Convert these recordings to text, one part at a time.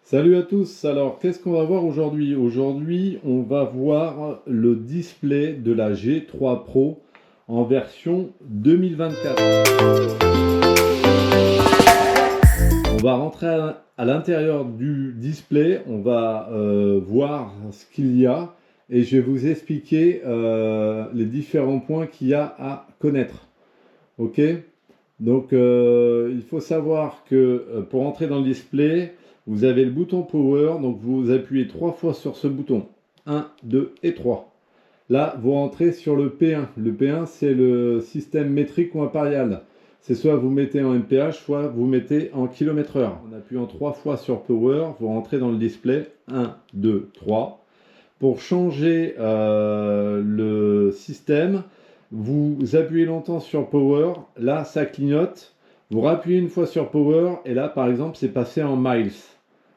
Salut à tous, alors qu'est-ce qu'on va voir aujourd'hui? Aujourd'hui, on va voir le display de la G3 Pro en version 2024. On va rentrer à l'intérieur du display, on va voir ce qu'il y a et je vais vous expliquer les différents points qu'il y a à connaître. Ok? Donc il faut savoir que pour entrer dans le display, vous avez le bouton Power, donc vous appuyez 3 fois sur ce bouton. 1, 2 et 3. Là, vous rentrez sur le P1. Le P1, c'est le système métrique ou impérial. C'est soit vous mettez en MPH, soit vous mettez en km/h. En appuyant 3 fois sur Power, vous rentrez dans le display. 1, 2, 3. Pour changer le système, vous appuyez longtemps sur Power, là ça clignote, vous rappuyez une fois sur Power et là par exemple c'est passé en miles.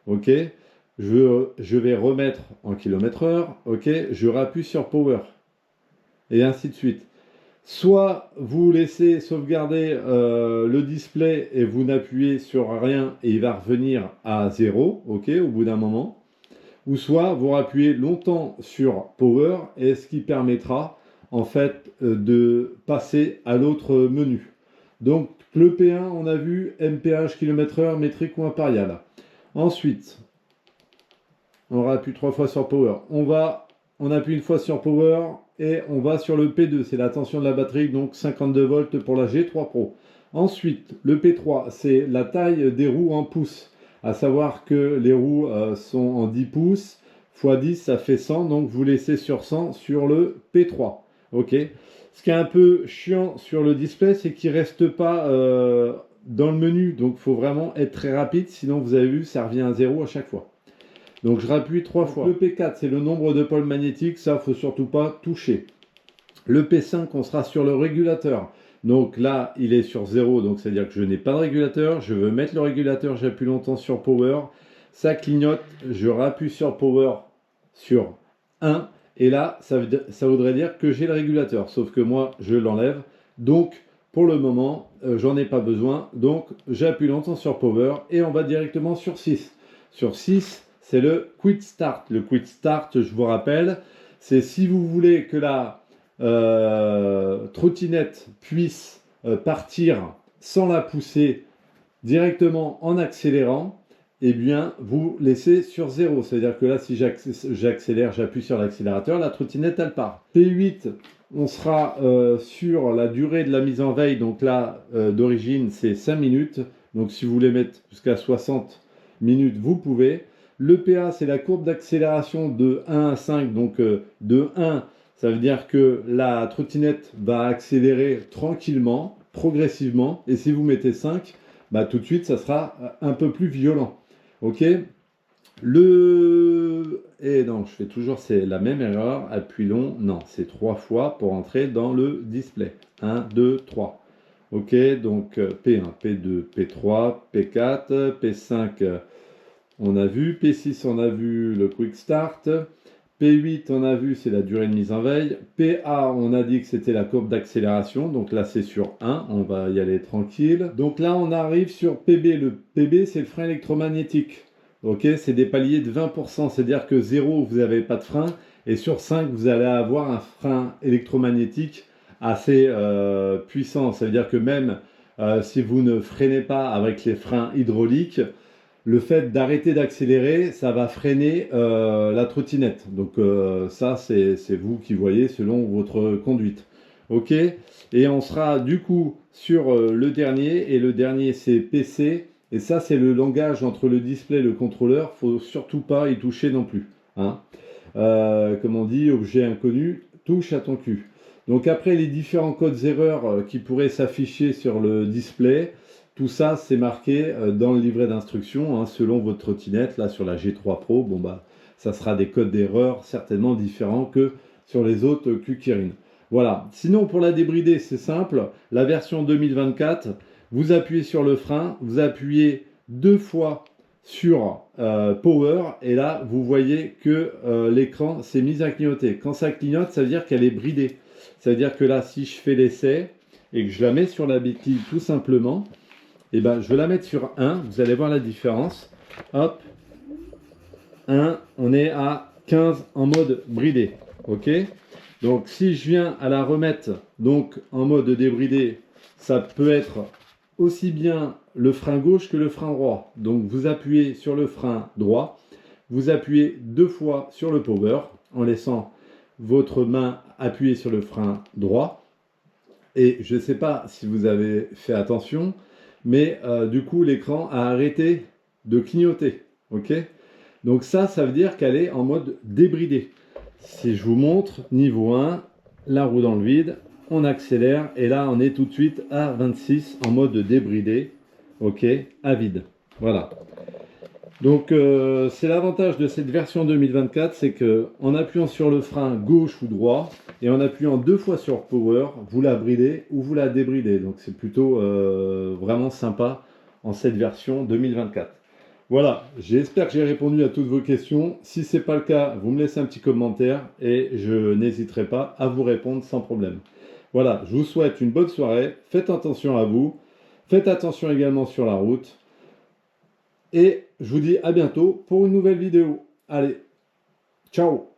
Ok, je vais remettre en km/h, ok, je rappuie sur Power et ainsi de suite. Soit vous laissez sauvegarder le display et vous n'appuyez sur rien et il va revenir à 0, ok, au bout d'un moment. Ou soit vous appuyez longtemps sur Power et ce qui permettra en fait de passer à l'autre menu. Donc le P1 on a vu MPH km/h métrique ou impérial. Ensuite on appuie 3 fois sur Power. On appuie une fois sur Power et on va sur le P2, c'est la tension de la batterie, donc 52 volts pour la G3 Pro. Ensuite le P3 c'est la taille des roues en pouces. À savoir que les roues sont en 10 pouces, x 10 ça fait 100, donc vous laissez sur 100 sur le P3. Ok. Ce qui est un peu chiant sur le display, c'est qu'il ne reste pas dans le menu, donc il faut vraiment être très rapide, sinon vous avez vu, ça revient à 0 à chaque fois. Donc je rappuie 3 fois. Le P4 c'est le nombre de pôles magnétiques, ça faut surtout pas toucher. Le P5 on sera sur le régulateur. Donc là, il est sur 0, donc c'est-à-dire que je n'ai pas de régulateur. Je veux mettre le régulateur, j'appuie longtemps sur Power. Ça clignote, je rappuie sur Power sur 1. Et là, ça voudrait dire que j'ai le régulateur. Sauf que moi, je l'enlève. Donc, pour le moment, j'en ai pas besoin. Donc, j'appuie longtemps sur Power et on va directement sur 6. Sur 6, c'est le Quick Start. Le Quick Start, je vous rappelle, c'est si vous voulez que la trottinette puisse partir sans la pousser directement en accélérant, eh bien vous laissez sur 0. C'est-à-dire que là, si j'accélère, j'appuie sur l'accélérateur, la trottinette elle part. P8, on sera sur la durée de la mise en veille. Donc là, d'origine, c'est 5 minutes. Donc si vous voulez mettre jusqu'à 60 minutes, vous pouvez. Le PA, c'est la courbe d'accélération de 1 à 5. Donc de 1, ça veut dire que la trottinette va accélérer tranquillement, progressivement. Et si vous mettez 5, bah, tout de suite, ça sera un peu plus violent. Ok. Et non, je fais toujours c'est la même erreur. Appui long. Non, c'est 3 fois pour entrer dans le display. 1, 2, 3. Ok, donc P1, P2, P3, P4, P5, on a vu. P6, on a vu le Quick Start. P8, on a vu, c'est la durée de mise en veille. PA, on a dit que c'était la courbe d'accélération. Donc là, c'est sur 1. On va y aller tranquille. Donc là, on arrive sur PB. Le PB, c'est le frein électromagnétique. Ok, c'est des paliers de 20%. C'est-à-dire que 0, vous n'avez pas de frein. Et sur 5, vous allez avoir un frein électromagnétique assez puissant. Ça veut dire que même si vous ne freinez pas avec les freins hydrauliques, le fait d'arrêter d'accélérer, ça va freiner la trottinette. Donc ça, c'est vous qui voyez selon votre conduite. Ok. Et on sera du coup sur le dernier. Et le dernier, c'est PC. Et ça, c'est le langage entre le display et le contrôleur. Faut surtout pas y toucher non plus. Hein. Comme on dit, objet inconnu, touche à ton cul. Donc après, les différents codes erreurs qui pourraient s'afficher sur le display, tout ça, c'est marqué dans le livret d'instructions, hein, selon votre trottinette. Là, sur la G3 Pro, bon, bah, ça sera des codes d'erreur certainement différents que sur les autres Q-Kirin. Voilà. Sinon, pour la débrider, c'est simple. La version 2024, vous appuyez sur le frein, vous appuyez 2 fois sur Power, et là, vous voyez que l'écran s'est mis à clignoter. Quand ça clignote, ça veut dire qu'elle est bridée. Ça veut dire que là, si je fais l'essai et que je la mets sur la béquille tout simplement, et ben, je vais la mettre sur 1, vous allez voir la différence. Hop, 1, on est à 15 en mode bridé. Ok. Donc si je viens à la remettre donc en mode débridé, ça peut être aussi bien le frein gauche que le frein droit. Donc vous appuyez sur le frein droit, vous appuyez 2 fois sur le power en laissant votre main appuyée sur le frein droit. Et je ne sais pas si vous avez fait attention, mais du coup l'écran a arrêté de clignoter. Ok. Donc ça veut dire qu'elle est en mode débridé. Si je vous montre, niveau 1, la roue dans le vide, on accélère et là on est tout de suite à 26 en mode débridé, ok, à vide. Voilà. Donc c'est l'avantage de cette version 2024, c'est que en appuyant sur le frein gauche ou droit et en appuyant 2 fois sur Power, vous la bridez ou vous la débridez. Donc c'est plutôt vraiment sympa en cette version 2024. Voilà, j'espère que j'ai répondu à toutes vos questions. Si ce n'est pas le cas, vous me laissez un petit commentaire et je n'hésiterai pas à vous répondre sans problème. Voilà, je vous souhaite une bonne soirée. Faites attention à vous. Faites attention également sur la route. Et je vous dis à bientôt pour une nouvelle vidéo. Allez, ciao!